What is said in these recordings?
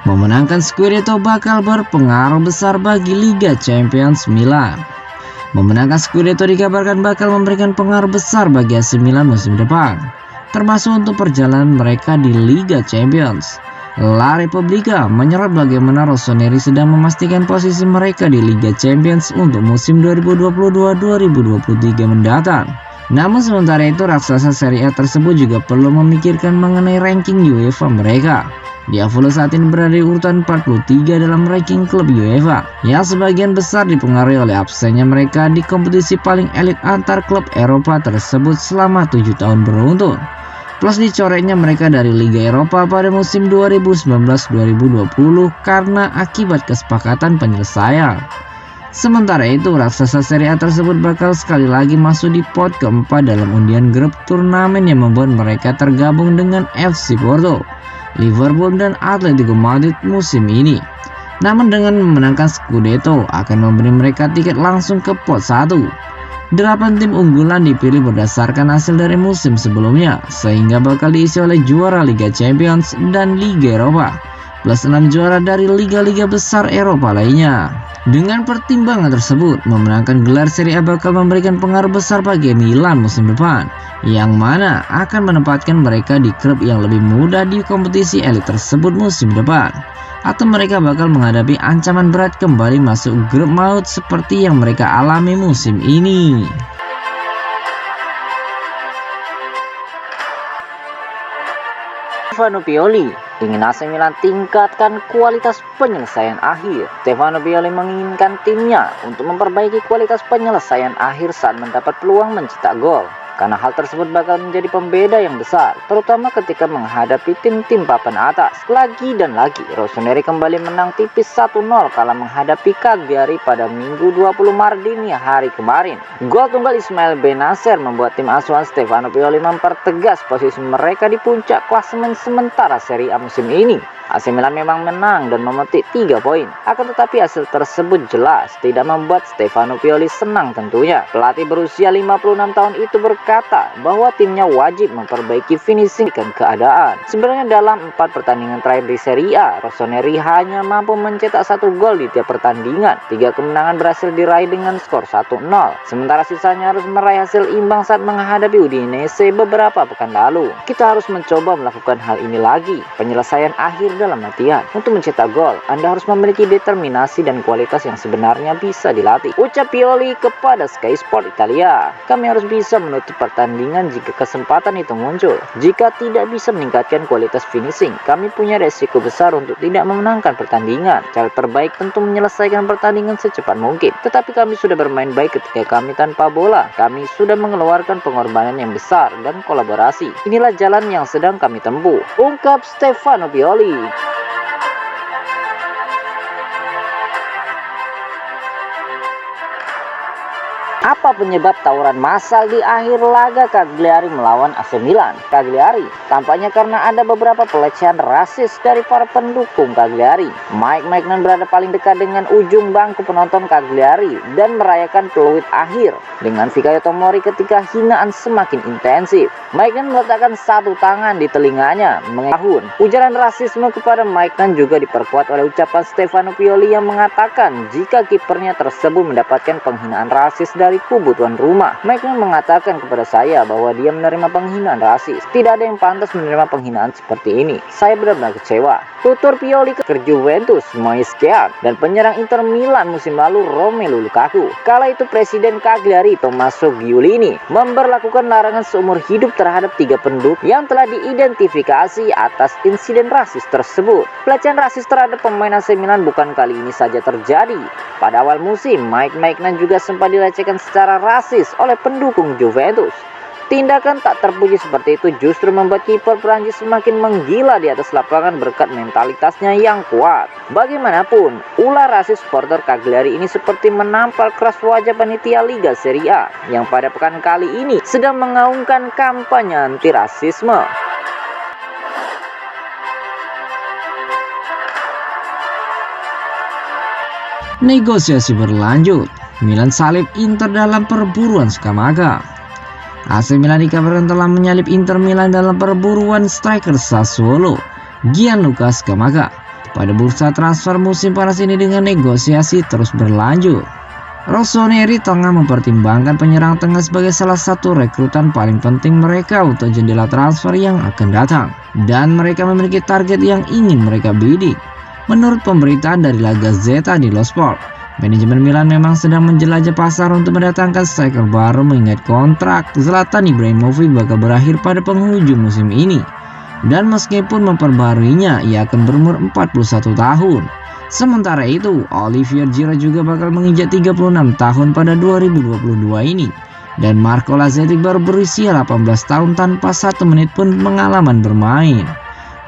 Memenangkan Scudetto bakal berpengaruh besar bagi Liga Champions Milan. Memenangkan Scudetto dikabarkan bakal memberikan pengaruh besar bagi AC Milan musim depan, termasuk untuk perjalanan mereka di Liga Champions. La Repubblica menyorot bagaimana Rossoneri sedang memastikan posisi mereka di Liga Champions untuk musim 2022-2023 mendatang. Namun sementara itu raksasa Serie A tersebut juga perlu memikirkan mengenai ranking UEFA mereka. Diavolo saat ini berada di urutan 43 dalam ranking klub UEFA, yang sebagian besar dipengaruhi oleh absennya mereka di kompetisi paling elit antar klub Eropa tersebut selama 7 tahun beruntun. Plus dicoretnya mereka dari Liga Eropa pada musim 2019-2020 karena akibat kesepakatan penyelesaian. Sementara itu, raksasa Serie A tersebut bakal sekali lagi masuk di pot keempat dalam undian grup turnamen yang membuat mereka tergabung dengan FC Porto, Liverpool dan Atletico Madrid musim ini. Namun dengan memenangkan Scudetto akan memberi mereka tiket langsung ke pot 1. 8 tim unggulan dipilih berdasarkan hasil dari musim sebelumnya, sehingga bakal diisi oleh juara Liga Champions dan Liga Eropa, plus 6 juara dari liga-liga besar Eropa lainnya. Dengan pertimbangan tersebut, memenangkan gelar Serie A bakal memberikan pengaruh besar bagi Milan musim depan, yang mana akan menempatkan mereka di klub yang lebih mudah di kompetisi elit tersebut musim depan. Atau mereka bakal menghadapi ancaman berat kembali masuk grup maut seperti yang mereka alami musim ini. Stefano Pioli ingin AC Milan tingkatkan kualitas penyelesaian akhir. Stefano Pioli menginginkan timnya untuk memperbaiki kualitas penyelesaian akhir saat mendapat peluang mencetak gol, karena hal tersebut bakal menjadi pembeda yang besar, terutama ketika menghadapi tim-tim papan atas. Lagi dan lagi, Rossoneri kembali menang tipis 1-0 kala menghadapi Cagliari pada Minggu 20 Maret dini hari kemarin. Gol tunggal Ismail Benacer membuat tim asuhan Stefano Pioli mempertegas posisi mereka di puncak klasemen sementara Serie A musim ini. AC Milan memang menang dan memetik 3 poin. Akan tetapi hasil tersebut jelas tidak membuat Stefano Pioli senang tentunya. Pelatih berusia 56 tahun itu berkata bahwa timnya wajib memperbaiki finishing dan keadaan. Sebenarnya dalam 4 pertandingan terakhir di Serie A, Rossoneri hanya mampu mencetak 1 gol di tiap pertandingan. 3 kemenangan berhasil diraih dengan skor 1-0. Sementara sisanya harus meraih hasil imbang saat menghadapi Udinese beberapa pekan lalu. Kita harus mencoba melakukan hal ini lagi. Penyelesaian akhir dalam latihan. Untuk mencetak gol, Anda harus memiliki determinasi dan kualitas yang sebenarnya bisa dilatih, ucap Pioli kepada Sky Sport Italia. Kami harus bisa menutup pertandingan jika kesempatan itu muncul. Jika tidak bisa meningkatkan kualitas finishing, kami punya resiko besar untuk tidak memenangkan pertandingan. Cara terbaik tentu menyelesaikan pertandingan secepat mungkin. Tetapi kami sudah bermain baik ketika kami tanpa bola. Kami sudah mengeluarkan pengorbanan yang besar dan kolaborasi. Inilah jalan yang sedang kami tempuh, ungkap Stefano Pioli. Apa penyebab tawuran massal di akhir laga Cagliari melawan AC Milan? Cagliari tampaknya karena ada beberapa pelecehan rasis dari para pendukung Cagliari. Mike Maignan berada paling dekat dengan ujung bangku penonton Cagliari dan merayakan peluit akhir dengan Fikayo Tomori ketika hinaan semakin intensif. Maignan meletakkan satu tangan di telinganya mengahun. Ujaran rasisme kepada Maignan juga diperkuat oleh ucapan Stefano Pioli yang mengatakan jika kipernya tersebut mendapatkan penghinaan rasis dari kubu tuan rumah. Maignan mengatakan kepada saya bahwa dia menerima penghinaan rasis. Tidak ada yang pantas menerima penghinaan seperti ini. Saya benar-benar kecewa, tutur Pioli ke Juventus Moise Kean dan penyerang Inter Milan musim lalu Romelu Lukaku. Kala itu Presiden Cagliari Tommaso Giulini memberlakukan larangan seumur hidup terhadap 3 pendukung yang telah diidentifikasi atas insiden rasis tersebut. Pelecehan rasis terhadap pemain AC Milan bukan kali ini saja terjadi. Pada awal musim, Mike Maignan juga sempat dilecehkan secara rasis oleh pendukung Juventus. Tindakan tak terpuji seperti itu justru membuat kiper Prancis semakin menggila di atas lapangan berkat mentalitasnya yang kuat. Bagaimanapun, ulah rasis supporter Cagliari ini seperti menampar keras wajah panitia Liga Serie A yang pada pekan kali ini sedang mengaungkan kampanye anti rasisme. Negosiasi berlanjut, Milan salib Inter dalam perburuan Scamacca. AC Milan dikabarkan telah menyalip Inter Milan dalam perburuan striker Sassuolo, Gianluca Scamacca. Pada bursa transfer musim panas ini dengan negosiasi terus berlanjut. Rossoneri tengah mempertimbangkan penyerang tengah sebagai salah satu rekrutan paling penting mereka untuk jendela transfer yang akan datang. Dan mereka memiliki target yang ingin mereka bidik. Menurut pemberitaan dari La Gazzetta dello Sport, manajemen Milan memang sedang menjelajah pasar untuk mendatangkan striker baru mengingat kontrak Zlatan Ibrahimovic bakal berakhir pada penghujung musim ini. Dan meskipun memperbaharuinya, ia akan berumur 41 tahun. Sementara itu, Olivier Giroud juga bakal menginjak 36 tahun pada 2022 ini. Dan Marco Lazetti baru berusia 18 tahun tanpa 1 menit pun pengalaman bermain.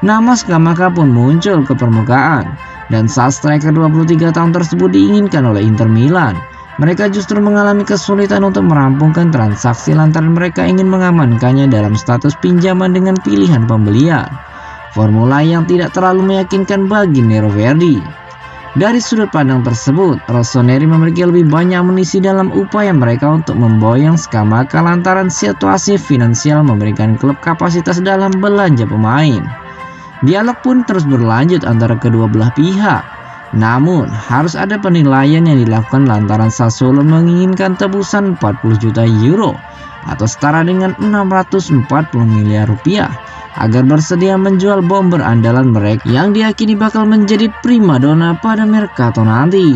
Nama Scamacca pun muncul ke permukaan, dan saat striker 23 tahun tersebut diinginkan oleh Inter Milan, mereka justru mengalami kesulitan untuk merampungkan transaksi lantaran mereka ingin mengamankannya dalam status pinjaman dengan pilihan pembelian. Formula yang tidak terlalu meyakinkan bagi Nero Verdi. Dari sudut pandang tersebut, Rossoneri memiliki lebih banyak amunisi dalam upaya mereka untuk memboyong Scamacca lantaran situasi finansial memberikan klub kapasitas dalam belanja pemain. Dialog pun terus berlanjut antara kedua belah pihak. Namun, harus ada penilaian yang dilakukan lantaran Sassuolo menginginkan tebusan 40 juta euro atau setara dengan 640 miliar rupiah agar bersedia menjual bomber andalan mereka yang diyakini bakal menjadi primadona pada Mercato nanti.